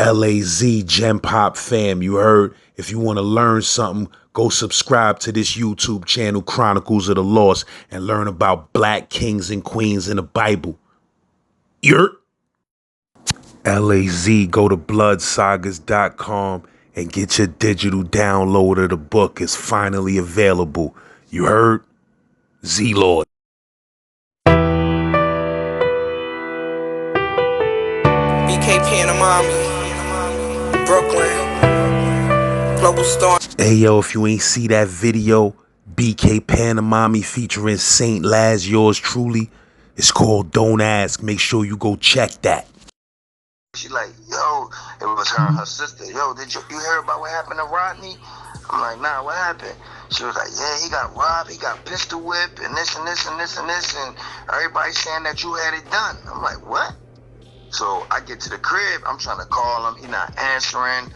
LAZ Gem Pop fam, you heard? If you want to learn something, go subscribe to this YouTube channel, Chronicles of the Lost, and learn about black kings and queens in the Bible. Yurt. LAZ, go to bloodsagas.com and get your digital download of the book. It's finally available. You heard? Z-Lord. BK Panamami, Brooklyn, Global Storm. Hey yo, if you ain't see that video, BK Panamami featuring Saint Laz, yours truly, it's called Don't Ask. Make sure you go check that. She like, yo, it was her and her sister. Yo, did you hear about what happened to Rodney? I'm like, nah, what happened? She was like, yeah, he got robbed, he got pistol whipped, and this and this and this and this, and everybody's saying that you had it done. I'm like, what? So I get to the crib, I'm trying to call him, he not answering.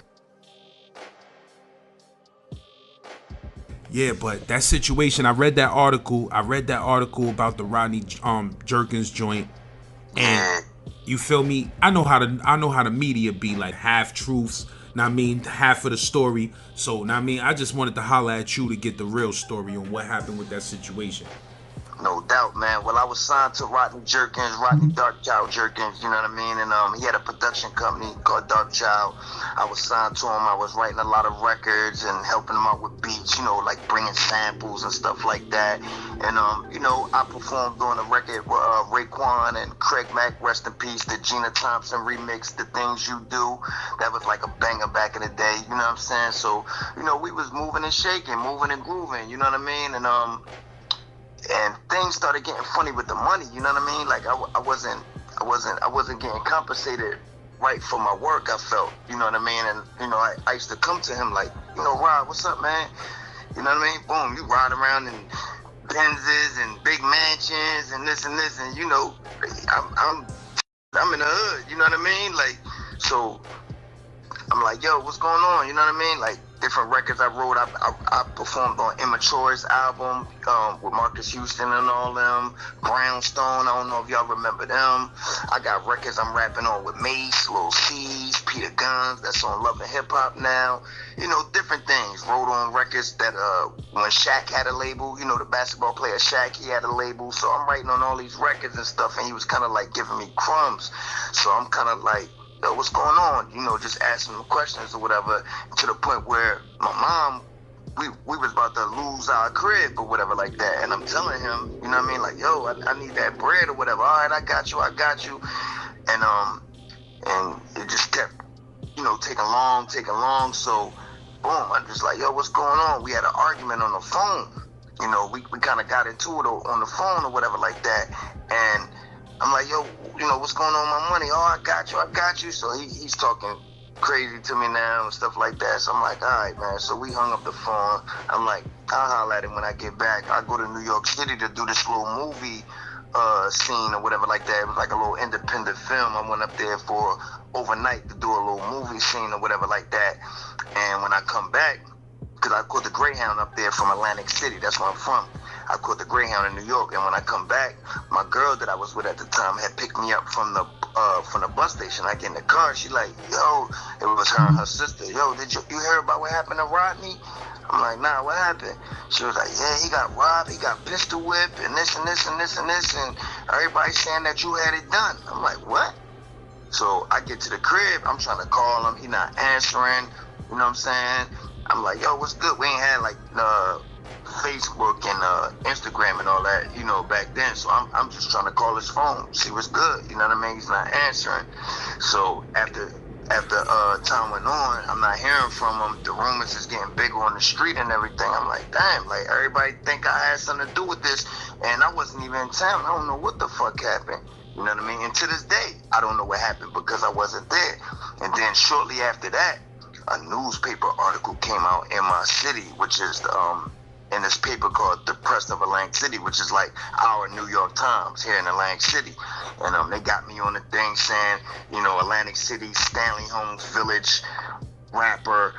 Yeah, but that situation, I read that article about the Rodney Jerkins joint, and you feel me? I know how the media be, like half truths, know what I mean, half of the story. So know what I mean, I just wanted to holler at you to get the real story on what happened with that situation. No doubt, man. Well, I was signed to Rodney Jerkins, Rodney Darkchild Jerkins, you know what I mean? And he had a production company called Darkchild. I was signed to him. I was writing a lot of records and helping him out with beats, you know, like bringing samples and stuff like that. And, you know, I performed on a record with Raekwon and Craig Mack, rest in peace, the Gina Thompson remix, The Things You Do. That was like a banger back in the day, you know what I'm saying? So, you know, we was moving and shaking, moving and grooving, you know what I mean? And things started getting funny with the money, you know what I mean? Like I wasn't getting compensated right for my work, I felt, you know what I mean? And, you know, I used to come to him like, you know, Rod, what's up, man? You know what I mean? Boom, you ride around in Benzes and big mansions and this, and you know, I'm in the hood, you know what I mean? Like, so I'm like, yo, what's going on? You know what I mean? Like, different records I wrote. I performed on Immature's album with Marcus Houston and all them. Brownstone, I don't know if y'all remember them. I got records I'm rapping on with Mace, Lil C's, Peter Guns, that's on Love and Hip Hop now. You know, different things. Wrote on records that when Shaq had a label, you know, the basketball player Shaq, he had a label. So I'm writing on all these records and stuff, and he was kind of like giving me crumbs. So I'm kind of like, yo, what's going on? You know, just asking him questions or whatever, to the point where my mom, we was about to lose our crib or whatever like that. And I'm telling him, you know what I mean? Like, yo, I need that bread or whatever. All right, I got you. And it just kept, you know, taking long. So, boom, I'm just like, yo, what's going on? We had an argument on the phone. You know, we kind of got into it on the phone or whatever like that. And I'm like, yo, you know, what's going on with my money? Oh, I got you. So he's talking crazy to me now and stuff like that. So I'm like, all right, man. So we hung up the phone. I'm like, I'll holler at him when I get back. I go to New York City to do this little movie scene or whatever like that. It was like a little independent film. I went up there for overnight to do a little movie scene or whatever like that. And when I come back, because I caught the Greyhound up there from Atlantic City. That's where I'm from. I caught the Greyhound in New York, and when I come back, my girl that I was with at the time had picked me up from the bus station. I get in the car, she like, yo, it was her and her sister. Yo, did you hear about what happened to Rodney? I'm like, nah, what happened? She was like, yeah, he got robbed, he got pistol whipped, and this and this and this and this, and everybody's saying that you had it done. I'm like, what? So I get to the crib, I'm trying to call him, he not answering, you know what I'm saying? I'm like, yo, what's good? We ain't had like Facebook and Instagram and all that, you know, back then. So I'm just trying to call his phone, see what's good. You know what I mean? He's not answering. So after time went on, I'm not hearing from him. The rumors is getting bigger on the street and everything. I'm like, damn, like everybody think I had something to do with this, and I wasn't even in town. I don't know what the fuck happened. You know what I mean? And to this day, I don't know what happened because I wasn't there. And then shortly after that, a newspaper article came out in my city, which is in this paper called The Press of Atlantic City, which is like our New York Times here in Atlantic City. And they got me on the thing saying, you know, Atlantic City, Stanley Holmes Village rapper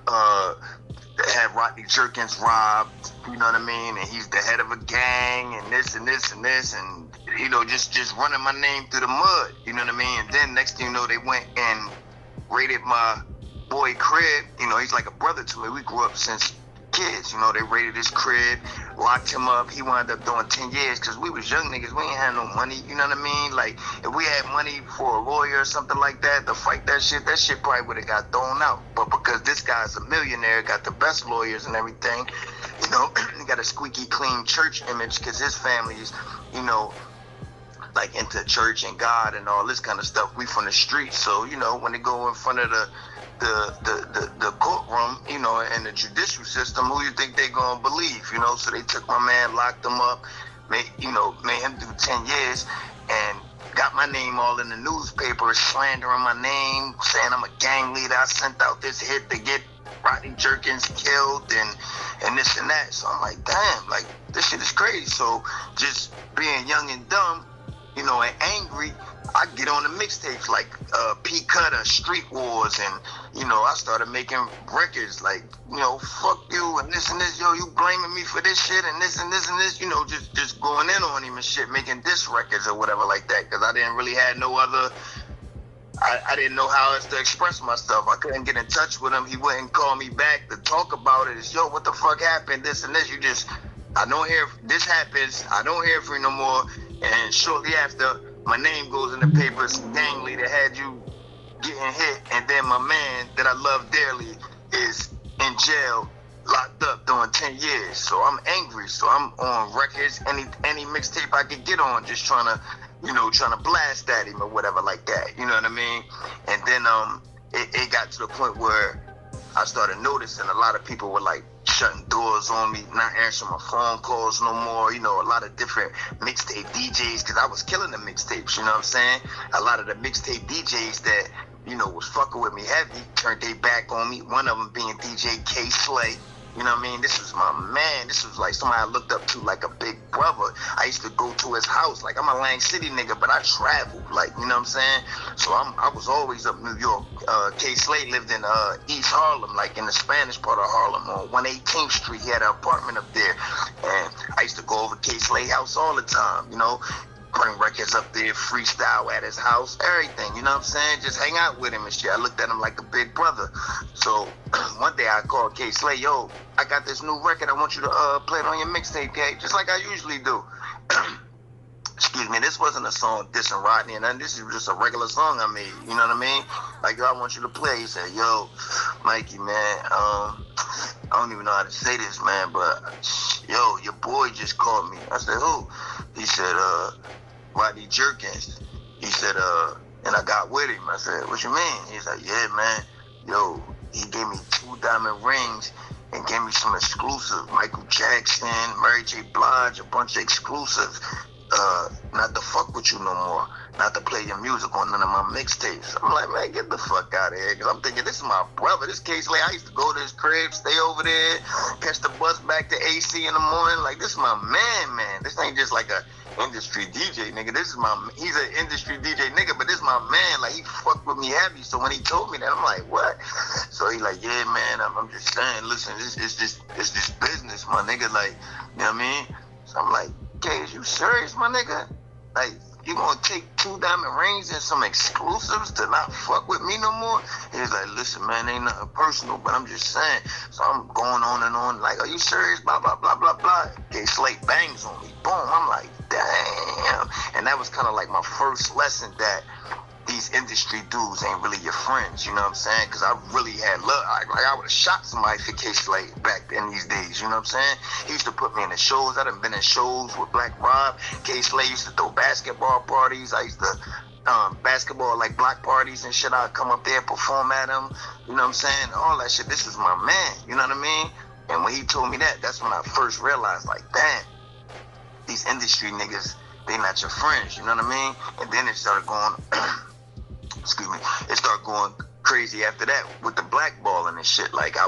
had Rodney Jerkins robbed, you know what I mean? And he's the head of a gang and this and this and this, and, you know, just running my name through the mud, you know what I mean? And then next thing you know, they went and raided my boy crib. You know, he's like a brother to me. We grew up since kids. You know, they raided his crib, locked him up. He wound up doing 10 years because we was young niggas. We ain't had no money. You know what I mean? Like, if we had money for a lawyer or something like that to fight that shit probably would have got thrown out. But because this guy's a millionaire, got the best lawyers and everything, you know, he got a squeaky clean church image because his family is, you know, like into church and God and all this kind of stuff. We from the streets, so you know when they go in front of the courtroom, you know, and the judicial system, who you think they gonna believe, you know? So they took my man, locked him up, made him do 10 years, and got my name all in the newspaper, slandering my name, saying I'm a gang leader. I sent out this hit to get Rodney Jerkins killed and this and that. So I'm like, damn, like this shit is crazy. So just being young and dumb, you know, and angry, I get on the mixtapes like P Cutter, Street Wars, and you know, I started making records like, you know, fuck you and this, yo, you blaming me for this shit and this and this and this, you know, just going in on him and shit, making diss records or whatever like that, because I didn't really have no other. I didn't know how else to express myself. I couldn't get in touch with him. He wouldn't call me back to talk about it. It's, yo, what the fuck happened? This and this. I don't hear, this happens. I don't hear from you no more. And shortly after, my name goes in the papers. Gang leader had you getting hit. And then my man that I love dearly is in jail, locked up doing 10 years. So I'm angry. So I'm on records, any mixtape I could get on, just trying to blast at him or whatever like that. You know what I mean? And then it got to the point where I started noticing a lot of people were like shutting doors on me, not answering my phone calls no more. You know, a lot of different mixtape DJs, because I was killing the mixtapes, you know what I'm saying? A lot of the mixtape DJs that, you know, was fucking with me heavy turned their back on me. One of them being DJ K Slay. You know what I mean? This was my man. This was like somebody I looked up to like a big brother. I used to go to his house. Like, I'm a Lang City nigga, but I traveled. Like, you know what I'm saying? So I was always up New York. K Slade lived in East Harlem, like in the Spanish part of Harlem on 118th Street. He had an apartment up there. And I used to go over K Slade's house all the time, you know? Bring records up there, freestyle at his house, everything, you know what I'm saying? Just hang out with him and shit. I looked at him like a big brother. So one day I called K Slay, yo, I got this new record. I want you to play it on your mixtape, K, just like I usually do. Excuse me, this wasn't a song dissing Rodney, and this is just a regular song I made, you know what I mean? Like, yo, I want you to play. He said, yo, Mikey, man, I don't even know how to say this, man, but, yo, your boy just called me. I said, who? He said, Rodney Jerkins. He said, and I got with him. I said, what you mean? He's like, yeah, man, yo, he gave me 2 diamond rings and gave me some exclusive, Michael Jackson, Mary J. Blige, a bunch of exclusives. Not to fuck with you no more, not to play your music on none of my mixtapes. I'm like, man, get the fuck out of here, because I'm thinking, this is my brother. This K Slay, I used to go to his crib, stay over there, catch the bus back to AC in the morning. Like, this is my man. This ain't just like a industry DJ nigga. He's an industry DJ nigga, but this is my man. Like, he fucked with me heavy. So when he told me that, I'm like, what? So he like, yeah, man, I'm just saying, listen, it's just business, my nigga. Like, you know what I mean? So I'm like, okay, is you serious, my nigga? Like, you gonna take 2 diamond rings and some exclusives to not fuck with me no more? He's like, listen, man, ain't nothing personal, but I'm just saying. So I'm going on and on, like, are you serious? Blah, blah, blah, blah, blah. K Slate bangs on me. Boom. I'm like, damn. And that was kind of like my first lesson that these industry dudes ain't really your friends, you know what I'm saying? Because I really had love. I would have shot somebody for K Slade back in these days, you know what I'm saying? He used to put me in the shows. I done been in shows with Black Rob. K Slade used to throw basketball parties. I used to basketball, like block parties and shit. I'd come up there, perform at them, you know what I'm saying? All that shit. This is my man, you know what I mean? And when he told me that, that's when I first realized, like, damn, these industry niggas, they not your friends, you know what I mean? And then it started going... excuse me, it started going crazy after that with the blackballing and shit. Like, I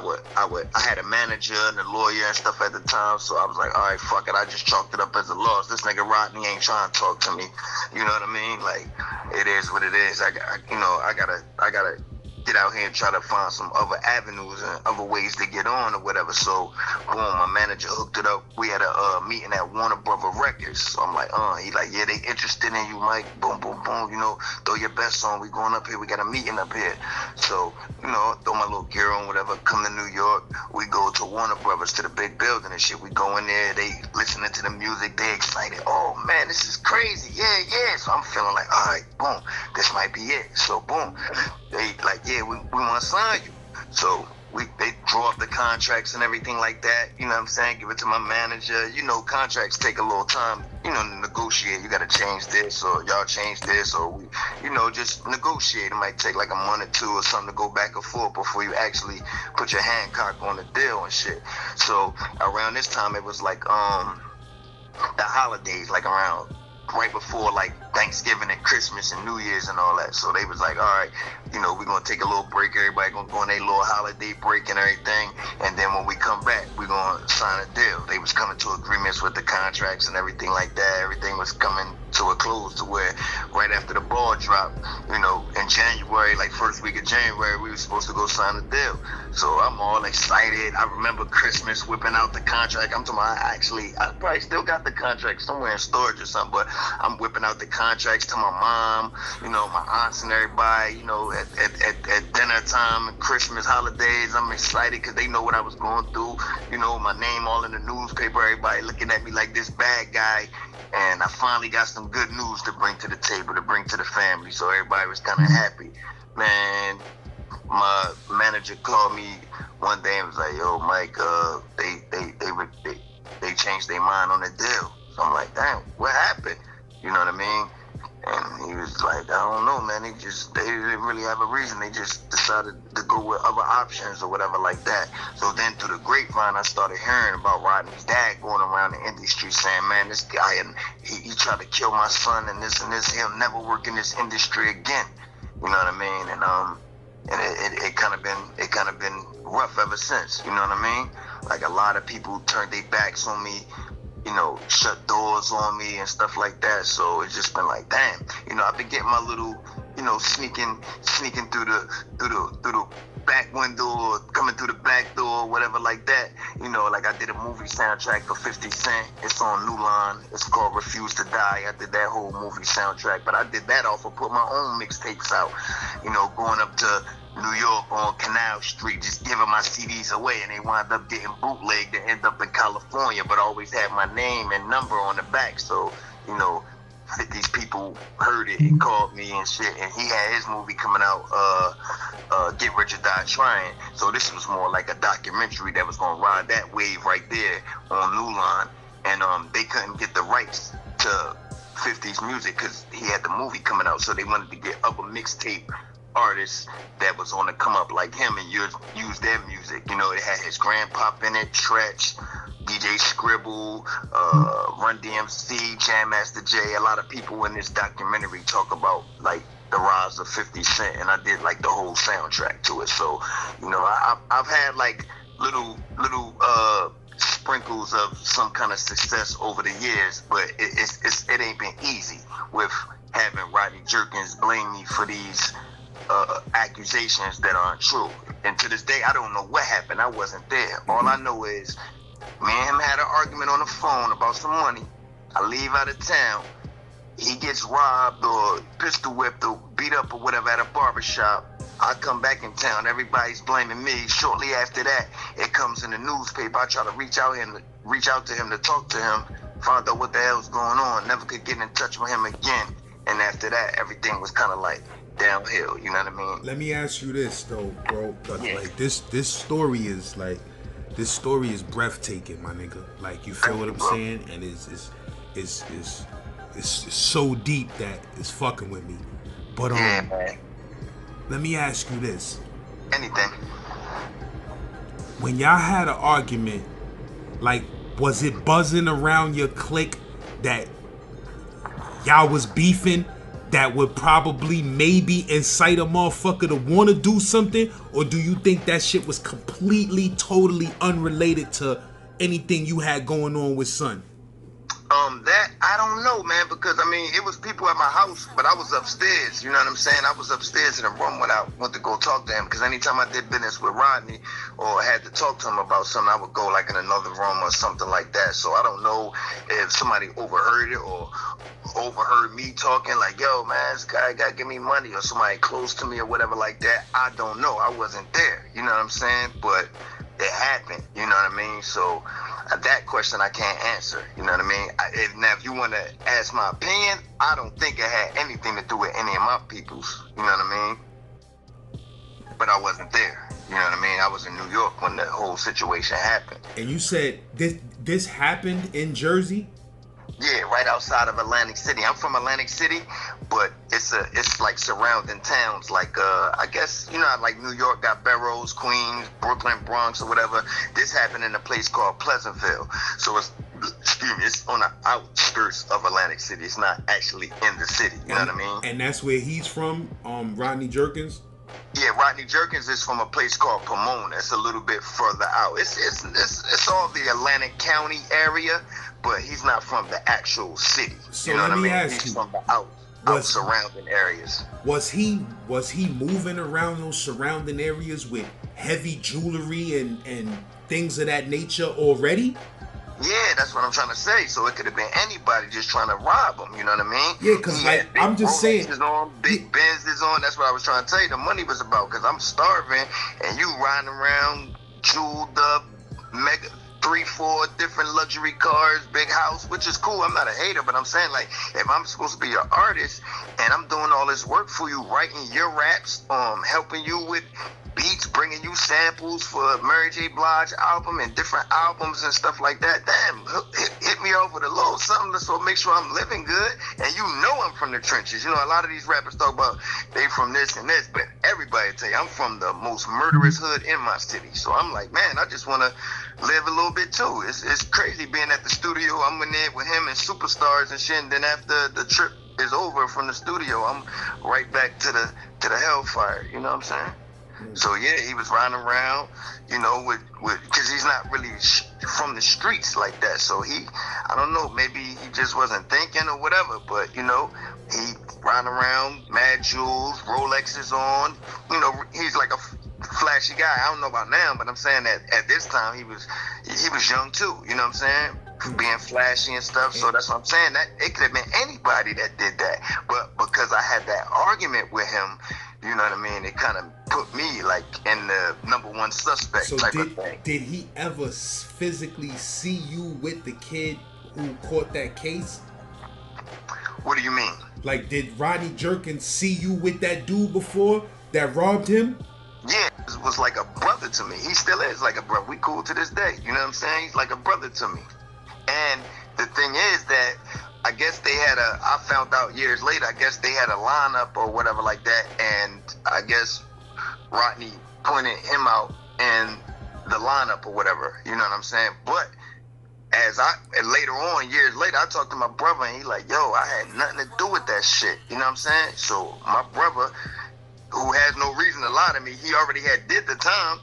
had a manager and a lawyer and stuff at the time, so I was like, all right, fuck it, I just chalked it up as a loss. This nigga Rodney ain't trying to talk to me, you know what I mean? Like, it is what it is. I gotta get out here and try to find some other avenues and other ways to get on or whatever. So, boom, my manager hooked it up. We had a meeting at Warner Brother Records. So I'm like, he like, yeah, they interested in you, Mike. Boom, boom, boom. You know, throw your best on. We going up here. We got a meeting up here. So, you know, throw my little gear on, whatever. Come to New York. We go to Warner Brothers, to the big building and shit. We go in there. They listening to the music. They excited. Oh man, this is crazy. Yeah. So I'm feeling like, all right, boom, this might be it. So boom, they like, yeah, we want to sign you. So they draw up the contracts and everything like that. You know what I'm saying? Give it to my manager. You know, contracts take a little time, you know, to negotiate. You got to change this, or y'all change this, or we, you know, just negotiate. It might take like a month or two or something to go back and forth before you actually put your Hancock on the deal and shit. So around this time, it was like the holidays, like around right before like Thanksgiving and Christmas and New Year's and all that. So they was like, all right, you know, we're gonna take a little break. Everybody gonna go on their little holiday break and everything. And then when we come back, we're gonna sign a deal. They was coming to agreements with the contracts and everything like that. Everything was coming to a close to where right after the ball dropped, you know, in January, like first week of January, we were supposed to go sign a deal. So I'm all excited. I remember Christmas whipping out the contract. I'm talking about, I probably still got the contract somewhere in storage or something, but I'm whipping out the contracts to my mom, you know, my aunts and everybody, you know, at dinner time and Christmas holidays. I'm excited because they know what I was going through. You know, my name all in the newspaper, everybody looking at me like this bad guy. And I finally got some good news to bring to the table, to bring to the family. So everybody was kind of happy. Man, my manager called me one day and was like, yo, Mike, they changed their mind on the deal. So I'm like, damn, what happened? You know what I mean? And he was like, I don't know, man. They didn't really have a reason. They just decided to go with other options or whatever like that. So then through the grapevine, I started hearing about Rodney's dad going around the industry saying, man, this guy, and he tried to kill my son and this. He'll never work in this industry again. You know what I mean? And it kind of been rough ever since. You know what I mean? Like a lot of people turned their backs on me, you know, shut doors on me and stuff like that. So it's just been like, damn, you know, I've been getting my little, you know, sneaking through the back window or coming through the back door, whatever like that. You know, like I did a movie soundtrack for 50 Cent. It's on New Line. It's called Refuse to Die. I did that whole movie soundtrack, but I did that off of put my own mixtapes out, you know, going up to New York on Canal Street, just giving my CDs away, and they wound up getting bootlegged to end up in California, but always had my name and number on the back. So, you know, these people heard it and called me and shit, and he had his movie coming out, Get Rich or Die Trying. So this was more like a documentary that was gonna ride that wave right there on New Line, and they couldn't get the rights to 50's music because he had the movie coming out, so they wanted to get other mixtape artists that was on the come up like him and use their music. You know, it had his grandpop in it, Tretch, DJ Scribble, Run DMC, Jam Master Jay. A lot of people in this documentary talk about like the rise of 50 Cent, and I did like the whole soundtrack to it. So, you know, I've had like little sprinkles of some kind of success over the years, but it ain't been easy with having Rodney Jerkins blame me for these accusations that aren't true. And to this day, I don't know what happened. I wasn't there. All I know is me and him had an argument on the phone about some money. I leave out of town. He gets robbed or pistol whipped or beat up or whatever at a barbershop. I come back in town. Everybody's blaming me. Shortly after that, it comes in the newspaper. I try to reach out to him to talk to him, find out what the hell's going on. Never could get in touch with him again. And after that, everything was kind of like downhill, you know what I mean? Let me ask you this though, bro. Like this story is breathtaking, my nigga. Like, you feel what I'm saying? And it's so deep that it's fucking with me. But man. Let me ask you this. Anything. When y'all had an argument, like, was it buzzing around your clique that y'all was beefing that would probably maybe incite a motherfucker to want to do something? Or do you think that shit was completely, totally unrelated to anything you had going on with Son? That, I don't know, man, because, I mean, it was people at my house, but I was upstairs, you know what I'm saying? I was upstairs in the room when I went to go go talk to him, because anytime I did business with Rodney or had to talk to him about something, I would go like in another room or something like that. So I don't know if somebody overheard it or overheard me talking like, yo, man, this guy got to give me money, or somebody close to me or whatever like that. I don't know. I wasn't there. You know what I'm saying? But it happened. You know what I mean? So that question I can't answer. You know what I mean? Now, if you want to ask my opinion, I don't think it had anything to do with any of my peoples. You know what I mean? But I wasn't there. You know what I mean? I was in New York when the whole situation happened. And you said this happened in Jersey? Yeah, right outside of Atlantic City. I'm from Atlantic City, but it's like surrounding towns. Like I guess you know how, like New York got boroughs, Queens, Brooklyn, Bronx, or whatever. This happened in a place called Pleasantville. So it's on the outskirts of Atlantic City. It's not actually in the city. You know what I mean? And that's where he's from, Rodney Jerkins. Yeah, Rodney Jerkins is from a place called Pomona. It's a little bit further out. It's all the Atlantic County area, but he's not from the actual city. So you know let what me I mean? ask He's you, from the out surrounding areas. Was he moving around those surrounding areas with heavy jewelry and things of that nature already? Yeah, that's what I'm trying to say. So it could have been anybody just trying to rob him. You know what I mean? Yeah, because like I'm just saying, big Benz is on. That's what I was trying to tell you. The money was about, because I'm starving and you riding around jeweled up, mega 3-4 different luxury cars, big house, which is cool. I'm not a hater, but I'm saying, like, if I'm supposed to be an artist and I'm doing all this work for you, writing your raps, helping you with beats, bringing you samples for Mary J. Blige album and different albums and stuff like that. Damn, hit me over the little something to make sure I'm living good. And you know I'm from the trenches. You know, a lot of these rappers talk about they from this and this, but everybody tell you I'm from the most murderous hood in my city. So I'm like, man, I just want to live a little bit too. It's crazy being at the studio. I'm in there with him and superstars and shit. And then after the trip is over from the studio, I'm right back to the hellfire. You know what I'm saying? So yeah, he was riding around, you know, with because he's not really from the streets like that. So I don't know, maybe he just wasn't thinking or whatever. But you know, he riding around, mad jewels, Rolexes on. You know, he's like a flashy guy. I don't know about now, but I'm saying that at this time he was young too. You know what I'm saying? Being flashy and stuff. So that's what I'm saying. That it could have been anybody that did that. But because I had that argument with him, you know what I mean, it kind of put me like in the number one suspect type of thing. Did he ever physically see you with the kid who caught that case? What do you mean? Like, did Rodney Jerkins see you with that dude before that robbed him? Yeah, it was like a brother to me. He still is like a brother. We cool to this day. You know what I'm saying? He's like a brother to me. And the thing is that I guess they had I found out years later, I guess they had a lineup or whatever like that, and I guess Rodney pointed him out in the lineup or whatever, you know what I'm saying? But later on, years later, I talked to my brother and he like, yo, I had nothing to do with that shit, you know what I'm saying? So my brother, who has no reason to lie to me, he already had did the time,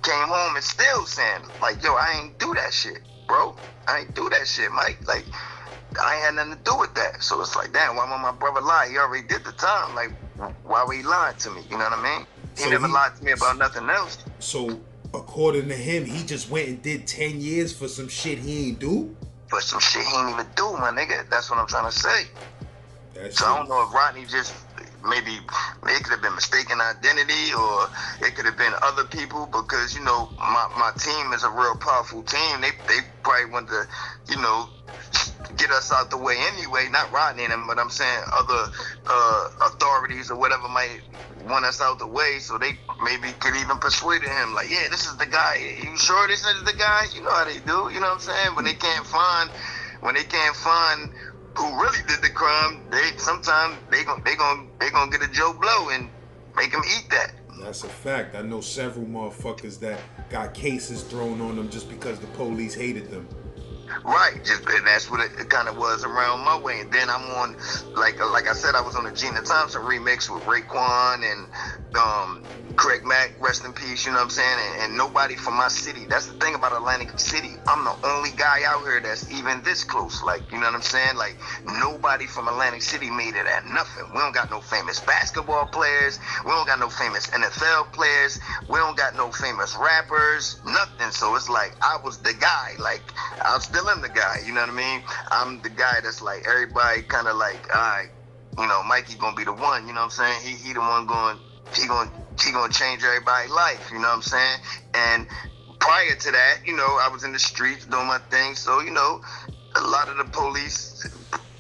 came home and still saying, like, yo, I ain't do that shit, bro. I ain't do that shit, Mike. Like, I ain't had nothing to do with that. So it's like, damn, why would my brother lie? He already did the time. Like, why would he lie to me? You know what I mean? He never lied to me about nothing else. So, according to him, he just went and did 10 years for some shit he ain't do? For some shit he ain't even do, my nigga. That's what I'm trying to say. So I don't know if Rodney just maybe it could have been mistaken identity, or it could have been other people, because, you know, my team is a real powerful team. They probably wanted to, you know, get us out the way anyway, not Rodney and them, but I'm saying other authorities or whatever might want us out the way, so they maybe could even persuade him, like, yeah, this is the guy. You sure this is the guy? You know how they do, you know what I'm saying? When they can't find who really did the crime, sometimes they gonna get a Joe Blow and make him eat that. That's a fact. I know several motherfuckers that got cases thrown on them just because the police hated them. Right, and that's what it kind of was around my way. And then I'm on, like I said, I was on the Gina Thompson remix with Raekwon and Craig Mack, rest in peace, you know what I'm saying? And nobody from my city. That's the thing about Atlantic City. I'm the only guy out here that's even this close. Like, you know what I'm saying? Like, nobody from Atlantic City made it at nothing. We don't got no famous basketball players. We don't got no famous NFL players. We don't got no famous rappers. Nothing. So it's like, I was the guy. Like, I still am the guy. You know what I mean? I'm the guy that's like, everybody kind of like, all right, you know, Mikey gonna be the one. You know what I'm saying? He the one going, he gonna change everybody's life, you know what I'm saying? And prior to that, you know, I was in the streets doing my thing, so, you know, a lot of the police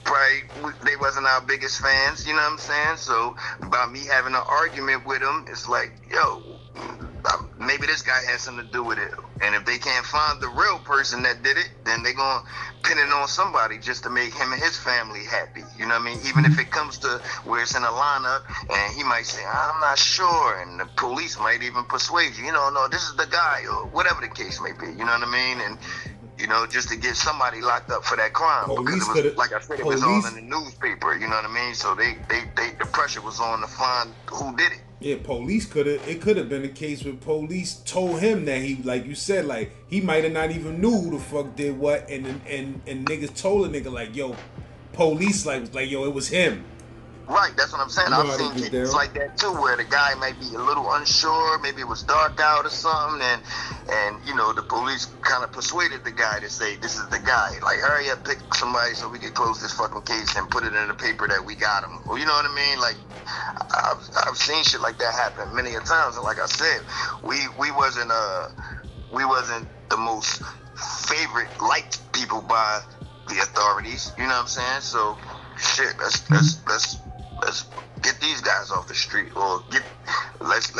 probably, they wasn't our biggest fans, you know what I'm saying? So by me having an argument with them, it's like, yo, maybe this guy has something to do with it. And if they can't find the real person that did it, then they're going to pin it on somebody just to make him and his family happy. You know what I mean? Even if it comes to where it's in a lineup and he might say, I'm not sure. And the police might even persuade you, no, this is the guy, or whatever the case may be. You know what I mean? And, you know, just to get somebody locked up for that crime. Police because it was, like I said, it was all in the newspaper. You know what I mean? So the pressure was on to find who did it. Yeah, it could have been a case where police told him that he, like you said, like he might have not even knew who the fuck did what, and niggas told a nigga like, yo, police like yo, it was him. Right, that's what I'm saying. I've seen cases like that too, where the guy might be a little unsure, maybe it was dark out or something, and you know, the police kind of persuaded the guy to say, this is the guy. Like, hurry up, pick somebody so we can close this fucking case and put it in the paper that we got him. Well, you know what I mean? Like, I've seen shit like that happen many a times, and like I said, we wasn't the most favorite liked people by the authorities. You know what I'm saying? So, shit, let's get these guys off the street, or let's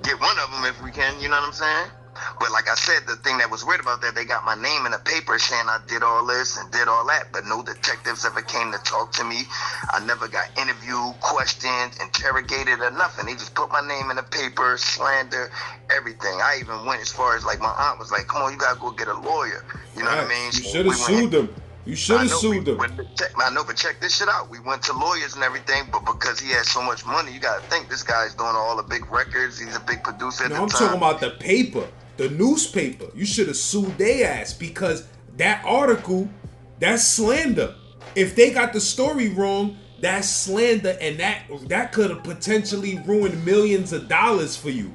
get one of them if we can. You know what I'm saying? But like I said, the thing that was weird about that, they got my name in the paper saying I did all this and did all that, but no detectives ever came to talk to me. I never got interviewed, questioned, interrogated, or nothing. They just put my name in the paper, slander, everything. I even went as far as, like, my aunt was like, come on, you gotta go get a lawyer. You know what I mean? You should have sued them. You should have sued them. I know, but check this shit out. We went to lawyers and everything, but because he had so much money, you gotta think this guy's doing all the big records. He's a big producer at the time. I'm talking about the paper, the newspaper. You should have sued their ass, because that article, that's slander. If they got the story wrong, that's slander, and that could have potentially ruined millions of dollars for you.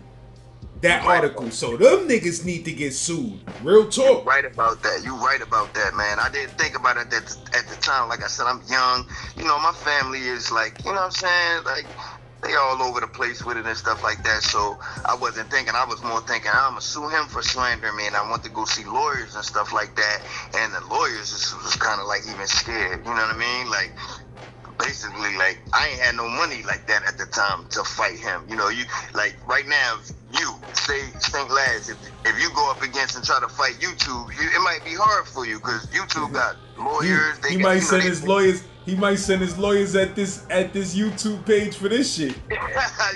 That article. So them niggas need to get sued. Real talk. You're right about that. You're right about that, man. I didn't think about it at the time. Like I said, I'm young. You know, my family is like, you know what I'm saying? Like, they all over the place with it and stuff like that. So I wasn't thinking. I was more thinking, I'm going to sue him for slandering me, and I want to go see lawyers and stuff like that. And the lawyers was kind of like even scared. You know what I mean? Like, basically, like, I ain't had no money like that at the time to fight him. You know, you, like, right now, you say St. Lads, if you go up against and try to fight YouTube, it might be hard for you, because YouTube got lawyers. He might send his lawyers. He might send his lawyers at this YouTube page for this shit.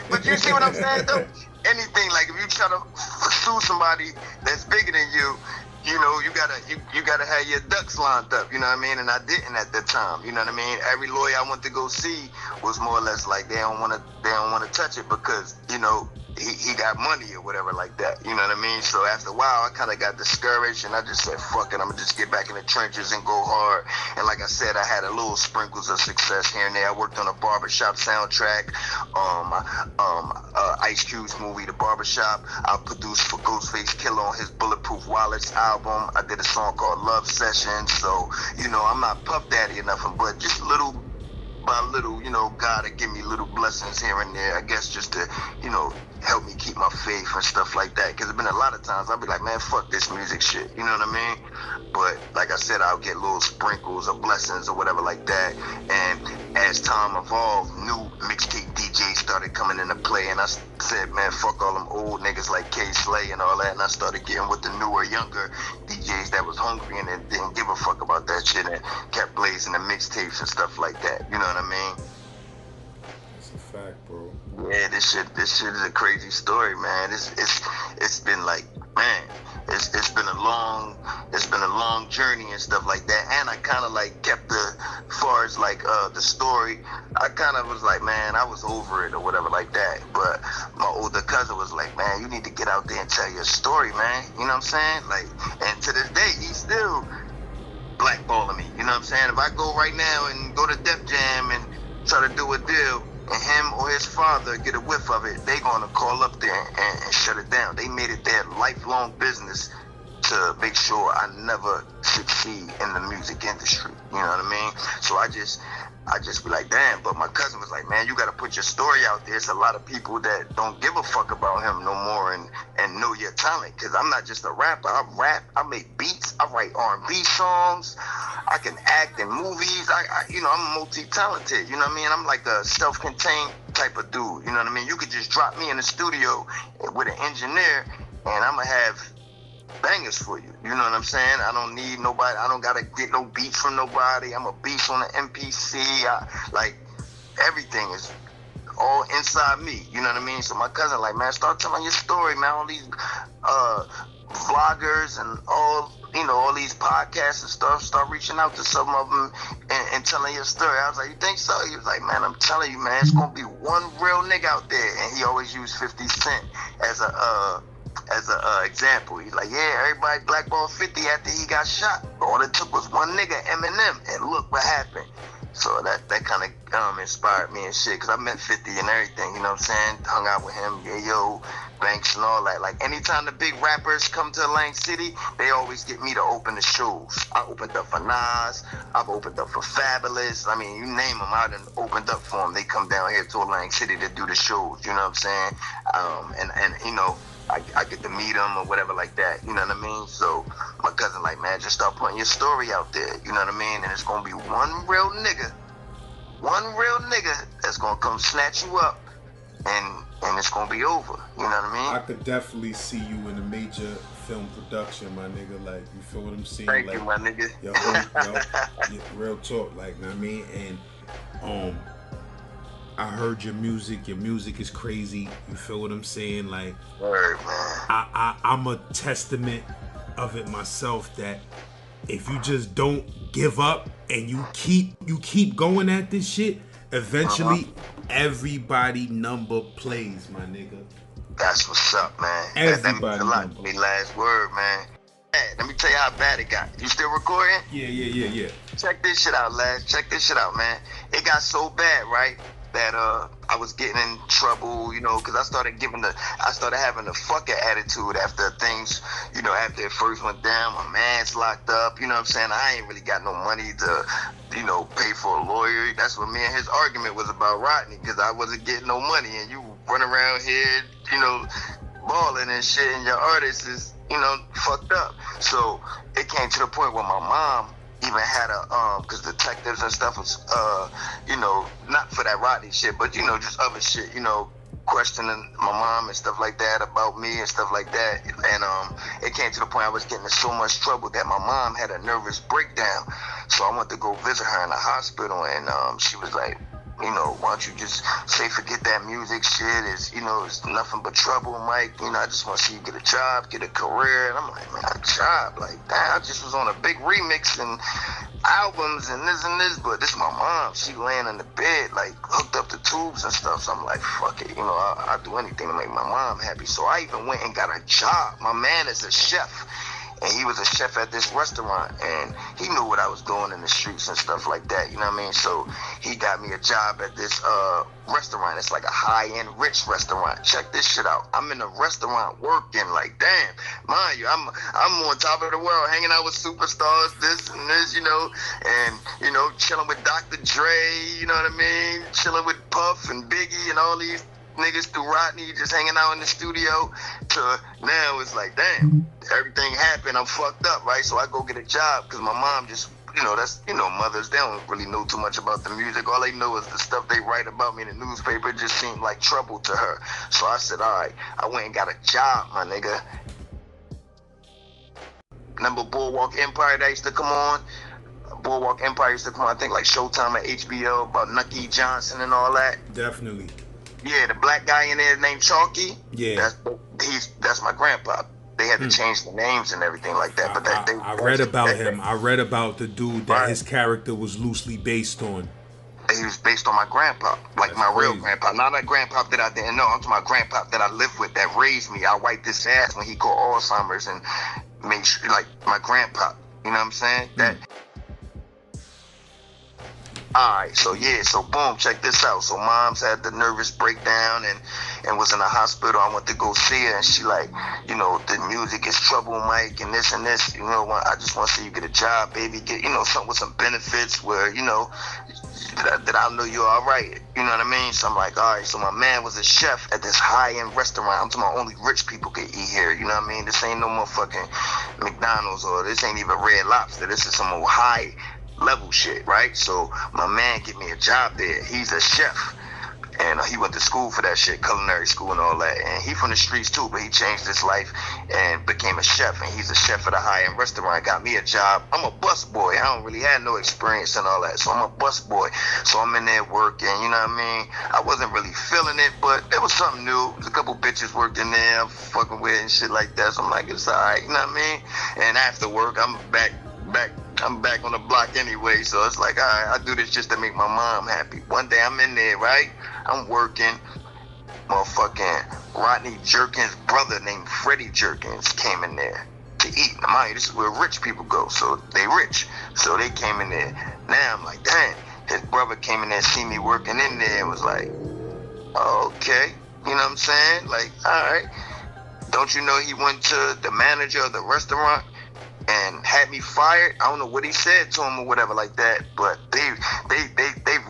But you see what I'm saying, though? Anything, like, if you try to sue somebody that's bigger than you, you know, you gotta have your ducks lined up, you know what I mean? And I didn't at the time, you know what I mean? Every lawyer I went to go see was more or less like, they don't wanna touch it because, you know, he got money or whatever like that, you know what I mean? So after a while, I kind of got discouraged, and I just said, fuck it, I'm gonna just get back in the trenches and go hard. And like I said, I had a little sprinkles of success here and there. I worked on a barbershop soundtrack, Ice Cube's movie, The Barbershop. I produced for Ghostface Killer on his Bulletproof Wallets album. I did a song called Love Session. So, you know, I'm not Puff Daddy or nothing, but just little by little, you know, God will give me little blessings here and there, I guess, just to, you know, help me keep my faith and stuff like that. Because there's been a lot of times I'll be like, man, fuck this music shit, you know what I mean? But like I said, I'll get little sprinkles of blessings or whatever like that. And as time evolved, new mixtape DJs started coming into play, and I said, man, fuck all them old niggas like K Slay and all that. And I started getting with the newer, younger DJs that was hungry and didn't give a fuck about that shit, and kept blazing the mixtapes and stuff like that, you know what I mean? That's a fact, bro. Yeah, this shit is a crazy story, man. It's been like man, it's been a long journey and stuff like that. And I kind of like kept as far as like the story, I kind of was like, man, I was over it or whatever like that. But my older cousin was like, man, you need to get out there and tell your story, man. You know what I'm saying? Like, and to this day, he's still blackballing me. You know what I'm saying? If I go right now and go to Def Jam and try to do a deal, and him or his father get a whiff of it, they gonna call up there and shut it down. They made it their lifelong business to make sure I never succeed in the music industry. You know what I mean? So I just be like, damn. But my cousin was like, man, you gotta put your story out there. It's a lot of people that don't give a fuck about him no more and know your talent. Cause I'm not just a rapper. I rap, I make beats, I write R&B songs, I can act in movies. I'm multi-talented. You know what I mean? I'm like a self-contained type of dude. You know what I mean? You could just drop me in the studio with an engineer, and I'm gonna have bangers for you. You know what I'm saying? I don't need nobody. I don't gotta get no beats from nobody. I'm a beast on the MPC. Like everything is all inside me. You know what I mean? So my cousin like, man, start telling your story, man. All these vloggers and all these podcasts and stuff, start reaching out to some of them and telling your story. I was like, you think so? He was like, man, I'm telling you, man, it's gonna be one real nigga out there. And he always used 50 Cent as a example. He's like, yeah, everybody blackballed 50 after he got shot. All it took was one nigga, Eminem, and look what happened. So that kind of inspired me and shit, because I met 50 and everything, you know what I'm saying? Hung out with him, Yayo, Banks and all that. Like, anytime the big rappers come to Atlantic City, they always get me to open the shows. I opened up for Nas, I've opened up for Fabulous. I mean, you name them, I done opened up for them. They come down here to Atlantic City to do the shows, you know what I'm saying? And you know, I get to meet them or whatever like that, you know what I mean? So my cousin like, man, just start putting your story out there, you know what I mean? And it's gonna be one real nigga that's gonna come snatch you up, and it's gonna be over, you know what I mean? I could definitely see you in a major film production, my nigga. Like, you feel what I'm saying? Thank like, you, my nigga. Yo, real talk, like, you know what I mean? And I heard your music is crazy. You feel what I'm saying? Like, word, man. I'm a testament of it myself, that if you just don't give up and you keep going at this shit, eventually everybody number plays, my nigga. That's what's up, man. Everybody that means a lot to me. Last word, man. Hey, let me tell you how bad it got. You still recording? Yeah. Check this shit out, lads. Check this shit out, man. It got so bad, right, that I was getting in trouble, you know, because I started having a fucker attitude after things, you know, after it first went down. My man's locked up, you know what I'm saying? I ain't really got no money to, you know, pay for a lawyer. That's what me and his argument was about, Rodney, because I wasn't getting no money, and you run around here, you know, balling and shit, and your artist is, you know, fucked up. So it came to the point where my mom even had because detectives and stuff was, you know, not for that Rodney shit, but, you know, just other shit, you know, questioning my mom and stuff like that about me and stuff like that. And it came to the point I was getting in so much trouble that my mom had a nervous breakdown. So I went to go visit her in the hospital, and she was like, you know, why don't you just say forget that music shit? It's, you know, it's nothing but trouble, Mike. You know, I just want to see you get a job, get a career. And I'm like, man, a job? Like, damn, I just was on a big remix and albums and this, but this my mom. She laying in the bed, like, hooked up the tubes and stuff. So I'm like, fuck it. You know, I'll do anything to make my mom happy. So I even went and got a job. My man is a chef. And he was a chef at this restaurant, and he knew what I was doing in the streets and stuff like that, you know what I mean? So he got me a job at this restaurant. It's like a high-end rich restaurant. Check this shit out. I'm in a restaurant working, like, damn, mind you, I'm on top of the world, hanging out with superstars, this and this, you know, and, you know, chilling with Dr. Dre, you know what I mean? Chilling with Puff and Biggie and all these niggas through Rodney, just hanging out in the studio, to now it's like, damn, everything happened, I'm fucked up, right? So I go get a job, because my mom just, you know, that's, you know, mothers, they don't really know too much about the music. All they know is the stuff they write about me in the newspaper. It just seemed like trouble to her. So I said, all right, I went and got a job, my nigga. Remember Boardwalk Empire that used to come on? Boardwalk Empire used to come on, I think, like Showtime at HBO, about Nucky Johnson and all that. Definitely. Yeah, the black guy in there named Chalky. Yeah. That's my grandpa. they had to change the names and everything like that. But that I read about him. I read about the dude that his character was loosely based on. He was based on my grandpa, like my real grandpa. Not that grandpa that I didn't know. I'm talking about grandpa that I lived with, that raised me. I wiped his ass when he caught Alzheimer's and made sure, like my grandpa. You know what I'm saying? That. Alright, so boom, check this out. So mom's had the nervous breakdown and was in the hospital. I went to go see her, and she like, you know, the music is trouble, Mike, and this, you know, I just want to see you get a job, baby, get, you know, something with some benefits where, you know, that I know you're all right. You know what I mean? So I'm like, all right. So my man was a chef at this high-end restaurant. I'm talking about only rich people can eat here. You know what I mean? This ain't no motherfucking McDonald's, or this ain't even Red Lobster. This is some old high-level shit, right? So my man get me a job there. He's a chef. And he went to school for that shit, culinary school and all that. And he from the streets too, but he changed his life and became a chef. And he's a chef at a high-end restaurant. Got me a job. I'm a bus boy. I don't really have no experience and all that. So I'm a bus boy. So I'm in there working, you know what I mean? I wasn't really feeling it, but it was something new. There's a couple bitches worked in there I'm fucking with and shit like that. So I'm like, it's all right, you know what I mean? And after work, I'm back on the block anyway, so it's like, all right, I do this just to make my mom happy. One day I'm in there, right? I'm working. Motherfucking Rodney Jerkins' brother named Freddie Jerkins came in there to eat. Mind you, this is where rich people go, so they rich. So they came in there. Now I'm like, damn, his brother came in there, see me working in there, and was like, oh, okay. You know what I'm saying? Like, all right. Don't you know he went to the manager of the restaurant and had me fired? I don't know what he said to him or whatever like that, but they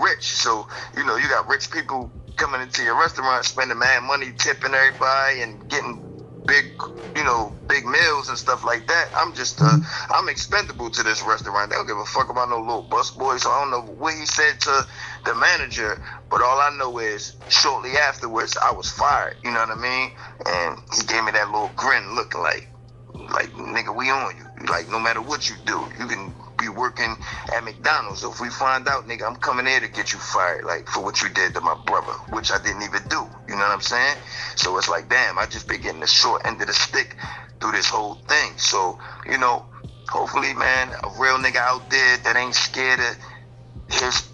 rich. So, you know, you got rich people coming into your restaurant, spending mad money, tipping everybody and getting big meals and stuff like that. I'm just, I'm expendable to this restaurant. They don't give a fuck about no little bus boy. So I don't know what he said to the manager, but all I know is shortly afterwards, I was fired. You know what I mean? And he gave me that little grin looking like, nigga, we on you. Like, no matter what you do, you can be working at McDonald's. So if we find out, nigga, I'm coming here to get you fired, like, for what you did to my brother, which I didn't even do. You know what I'm saying? So it's like, damn, I just been getting the short end of the stick through this whole thing. So, you know, hopefully, man, a real nigga out there that ain't scared of his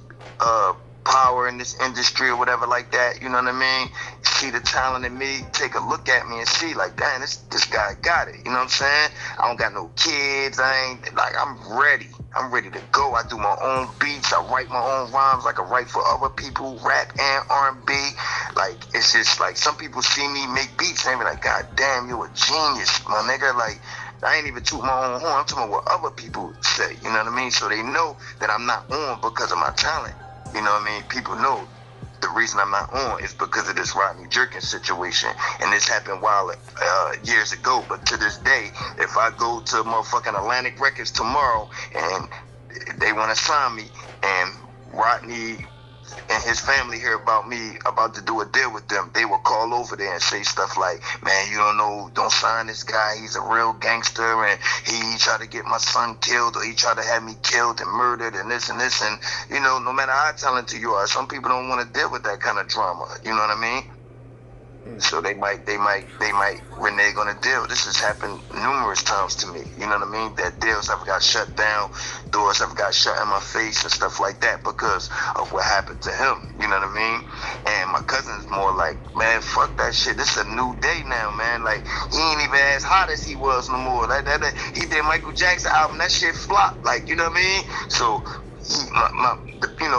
power in this industry or whatever like that, you know what I mean? See the talent in me, take a look at me and see like, damn, this guy got it, you know what I'm saying? I don't got no kids, I'm ready to go. I do my own beats, I write my own rhymes like I write for other people, rap and R&B. Like, it's just like, some people see me make beats and they be like, God damn, you a genius, my nigga. Like, I ain't even toot my own horn, I'm talking about what other people say, you know what I mean? So they know that I'm not on because of my talent. You know what I mean? People know the reason I'm not on is because of this Rodney Jerkins situation. And this happened years ago. But to this day, if I go to motherfucking Atlantic Records tomorrow and they want to sign me and Rodney and his family hear about me about to do a deal with them, they will call over there and say stuff like, man, you don't sign this guy, he's a real gangster and he tried to get my son killed, or he tried to have me killed and murdered and this and you know, no matter how talented you are, some people don't want to deal with that kind of drama, you know what I mean? So they might when they're gonna deal. This has happened numerous times to me. You know what I mean? That deals have got shut down, doors have got shut in my face and stuff like that because of what happened to him. You know what I mean? And my cousin's more like, man, fuck that shit. This is a new day now, man. Like, he ain't even as hot as he was no more. He did Michael Jackson album. That shit flopped. Like, you know what I mean? So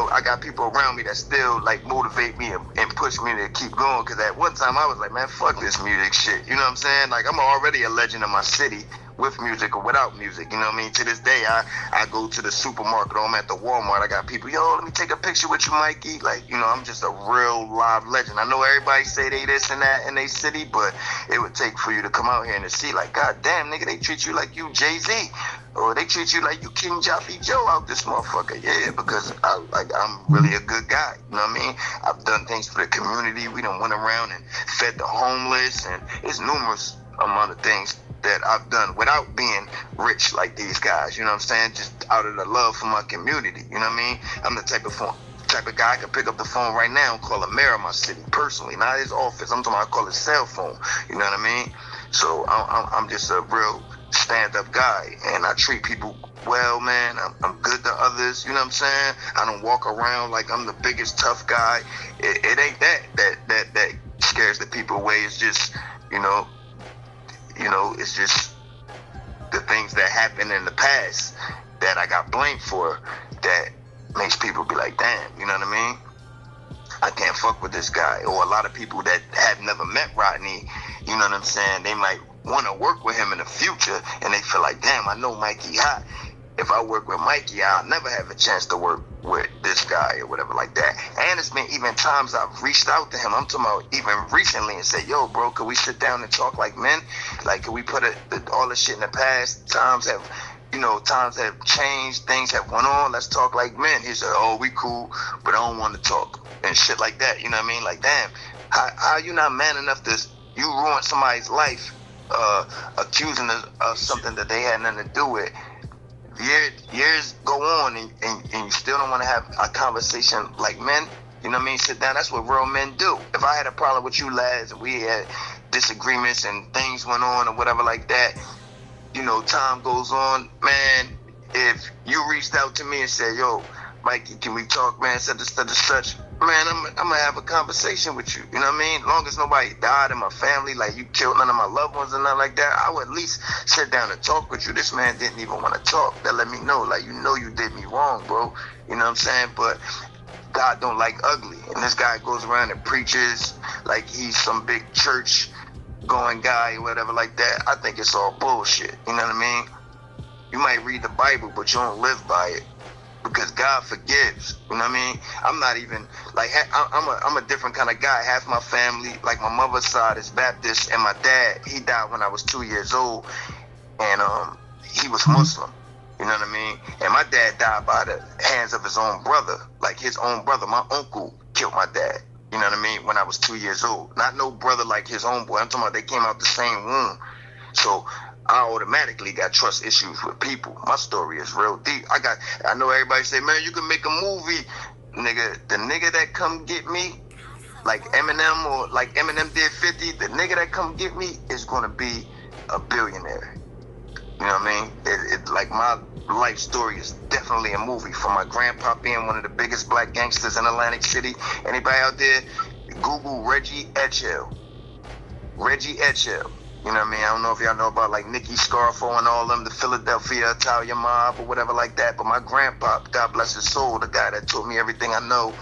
I got people around me that still like motivate me and push me to keep going. Cause at one time I was like, man, fuck this music shit. You know what I'm saying? Like, I'm already a legend in my city with music or without music. You know what I mean? To this day, I go to the supermarket or I'm at the Walmart. I got people, let me take a picture with you, Mikey. Like, I'm just a real live legend. I know everybody say they this and that in their city, but it would take for you to come out here and to see like, God damn, nigga, they treat you like you Jay-Z. Or they treat you like you King Joppy Joe out this motherfucker. Yeah, because I'm really a good guy. You know what I mean? I've done things for the community. We done went around and fed the homeless, and it's numerous amount of things that I've done without being rich like these guys. You know what I'm saying? Just out of the love for my community. You know what I mean? I'm the type of guy I can pick up the phone right now and call a mayor of my city personally, not his office. I'm talking about I call his cell phone. You know what I mean? So I'm just a real stand-up guy, and I treat people well, man. I'm good to others, you know what I'm saying? I don't walk around like I'm the biggest tough guy. It ain't that scares the people away. It's just, you know, it's just the things that happened in the past that I got blamed for that makes people be like, damn, you know what I mean? I can't fuck with this guy. Or a lot of people that have never met Rodney, you know what I'm saying, they might want to work with him in the future, and they feel like, damn, I know Mikey hot. If I work with Mikey, I'll never have a chance to work with this guy or whatever like that. And it's been even times I've reached out to him, I'm talking about even recently, and said, yo, bro, could we sit down and talk like men? Like, could we put all the shit in the past? Times have changed, things have went on, let's talk like men. He said, oh, we cool, but I don't want to talk. And shit like that, you know what I mean? Like, damn, how you not man enough to, you ruin somebody's life, accusing of something that they had nothing to do with. Years go on, and you still don't want to have a conversation like men, you know what I mean? Sit down, that's what real men do. If I had a problem with you lads, and we had disagreements and things went on or whatever like that, you know, time goes on, man. If you reached out to me and said, yo, Mikey, can we talk, man, such and such, man, I'm gonna have a conversation with you, you know what I mean? As long as nobody died in my family, like you killed none of my loved ones and nothing like that, I would at least sit down and talk with you. This man didn't even want to talk. That let me know, like, you did me wrong, bro, you know what I'm saying? But God don't like ugly, and this guy goes around and preaches like he's some big church going guy or whatever like that. I think it's all bullshit, you know what I mean? You might read the Bible, but you don't live by it, because God forgives, you know what I mean? I'm not even, like, I'm a different kind of guy. Half my family, like my mother's side is Baptist, and my dad, he died when I was 2 years old, and he was Muslim, you know what I mean? And my dad died by the hands of his own brother, like his own brother. My uncle killed my dad, you know what I mean, when I was 2 years old. Not no brother like his own boy. I'm talking about they came out the same womb. So I automatically got trust issues with people. My story is real deep. I know everybody say, man, you can make a movie. Nigga, the nigga that come get me, like Eminem, or like Eminem did 50, the nigga that come get me is gonna be a billionaire. You know what I mean? It like, my life story is definitely a movie. From my grandpa being one of the biggest black gangsters in Atlantic City. Anybody out there, Google Reggie Etchell. Reggie Etchell. You know what I mean? I don't know if y'all know about like Nicky Scarfo and all them, the Philadelphia Italian mob or whatever like that. But my grandpa, God bless his soul, the guy that taught me everything I know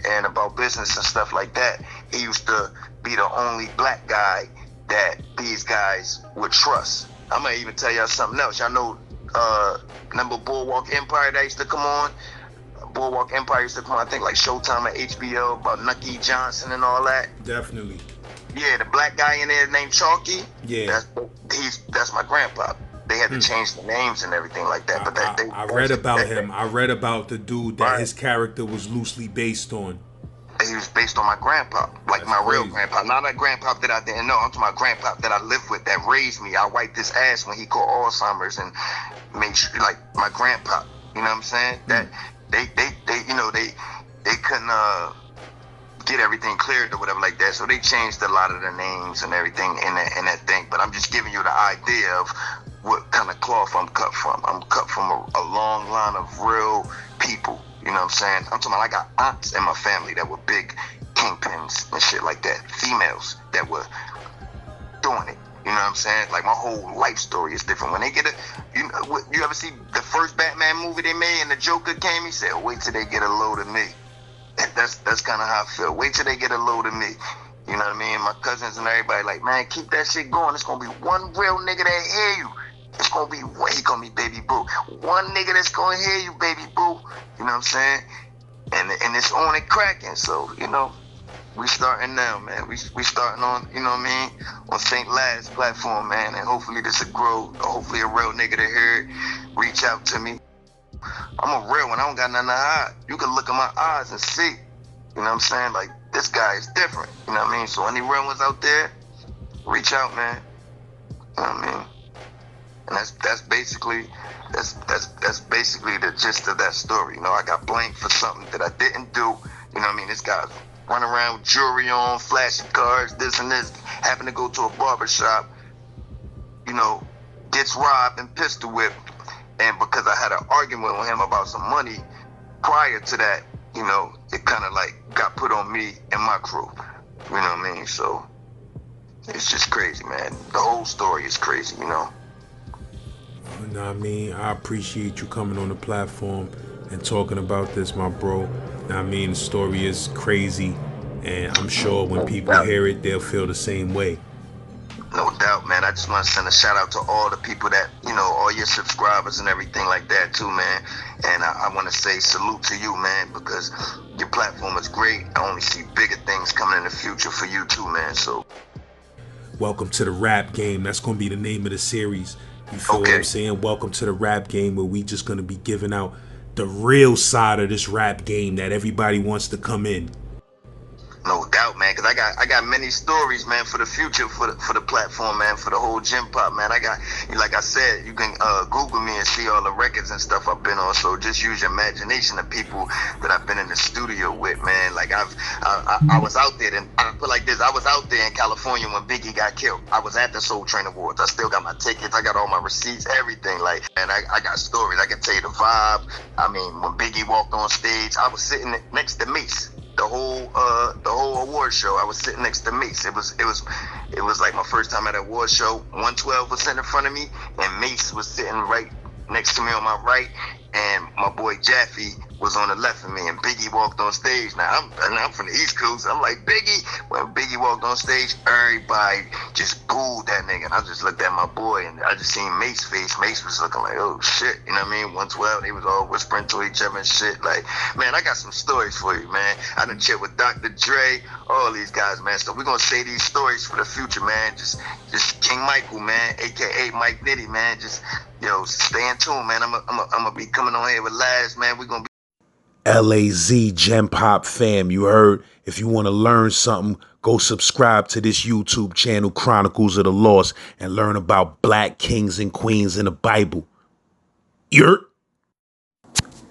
and about business and stuff like that, he used to be the only black guy that these guys would trust. I'm gonna even tell y'all something else. Y'all know, number Boardwalk Empire that used to come on? Boardwalk Empire used to come on, I think like Showtime at HBO, about Nucky Johnson and all that. Definitely. Yeah, the black guy in there named Chalky. Yeah. That's my grandpa. They had to change the names and everything like that. But I read about him. I read about the dude that his character was loosely based on. He was based on my grandpa, like That's my crazy. real grandpa. Not that grandpa that I didn't know. I'm talking about grandpa that I lived with, that raised me. I wiped his ass when he caught Alzheimer's and made sure, like, my grandpa. You know what I'm saying? That they you know, they couldn't get everything cleared or whatever like that. So they changed a lot of the names and everything in that thing. But I'm just giving you the idea of what kind of cloth I'm cut from. I'm cut from a long line of real people. You know what I'm saying? I'm talking about, I got aunts in my family that were big kingpins and shit like that. Females that were doing it. You know what I'm saying? Like, my whole life story is different. When they get you ever see the first Batman movie they made and the Joker came? He said, wait till they get a load of me. That's kind of how I feel. Wait till they get a load of me. You know what I mean? My cousins and everybody like, man, keep that shit going. It's going to be one real nigga that hear you. It's going to be, he call me baby boo. One nigga that's going to hear you, baby boo. You know what I'm saying? And it's on and cracking. So, you know, we starting now, man. We starting on, you know what I mean, on St. Lad's platform, man. And hopefully this will grow. Hopefully a real nigga to hear it reach out to me. I'm a real one. I don't got nothing to hide. You can look in my eyes and see. You know what I'm saying? Like, this guy is different. You know what I mean? So any real ones out there, reach out, man. You know what I mean? And that's basically the gist of that story. You know, I got blamed for something that I didn't do. You know what I mean? This guy running around with jewelry on, flashing cards, this and this. Happened to go to a barber shop gets robbed and pistol whipped. And because I had an argument with him about some money prior to that, it kind of like got put on me and my crew. You know what I mean? So it's just crazy, man. The whole story is crazy, You know what I mean? I appreciate you coming on the platform and talking about this, my bro. You know what I mean? The story is crazy, and I'm sure when people hear it, they'll feel the same way. No doubt, man. I just want to send a shout out to all the people that, all your subscribers and everything like that too, man. And I want to say salute to you, man, because your platform is great. I only see bigger things coming in the future for you too, man. So welcome to the rap game. That's going to be the name of the series. You feel what I'm saying? Welcome to the rap game, where we just going to be giving out the real side of this rap game that everybody wants to come in. No doubt, man, because I got many stories, man, for the future, for the platform, man, for the whole gym pop, man. I got, like I said, you can Google me and see all the records and stuff I've been on. So just use your imagination of people that I've been in the studio with, man. Like I was out there, and I put like this: I was out there in California when Biggie got killed. I was at the Soul Train Awards. I still got my tickets. I got all my receipts, everything. Like, and I got stories. I can tell you the vibe. I mean, when Biggie walked on stage, I was sitting next to Mace. The whole award show, I was sitting next to Mace. It was like my first time at an award show. 112 was sitting in front of me, and Mace was sitting right next to me on my right, and my boy Jaffe was on the left of me, and Biggie walked on stage. Now I'm from the East Coast. I'm like, Biggie. When Biggie walked on stage, everybody just booed that nigga. And I just looked at my boy, and I just seen Mace's face. Mace was looking like, oh shit, you know what I mean? 112, they was all whispering to each other and shit. Like, man, I got some stories for you, man. I done chill with Dr. Dre, all these guys, man. So we're gonna say these stories for the future, man. Just King Michael, man, aka Mike Nitty, man. Just stay in tune, man. I'm gonna be coming on here with Laz, man. We're gonna be LAZ Gem Pop fam, you heard? If you want to learn something, go subscribe to this YouTube channel, Chronicles of the Lost, and learn about black kings and queens in the Bible. You're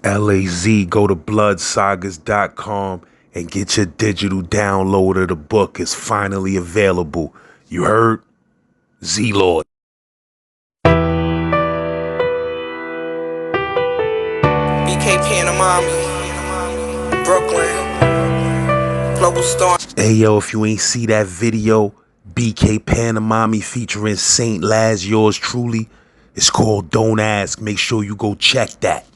LAZ, go to bloodsagas.com and get your digital download of the book. It's finally available. You heard? Z-Lord. BK Panamami, Brooklyn, Global Storm. Hey yo, if you ain't see that video, BK Panamami featuring Saint Laz, yours truly, it's called Don't Ask. Make sure you go check that.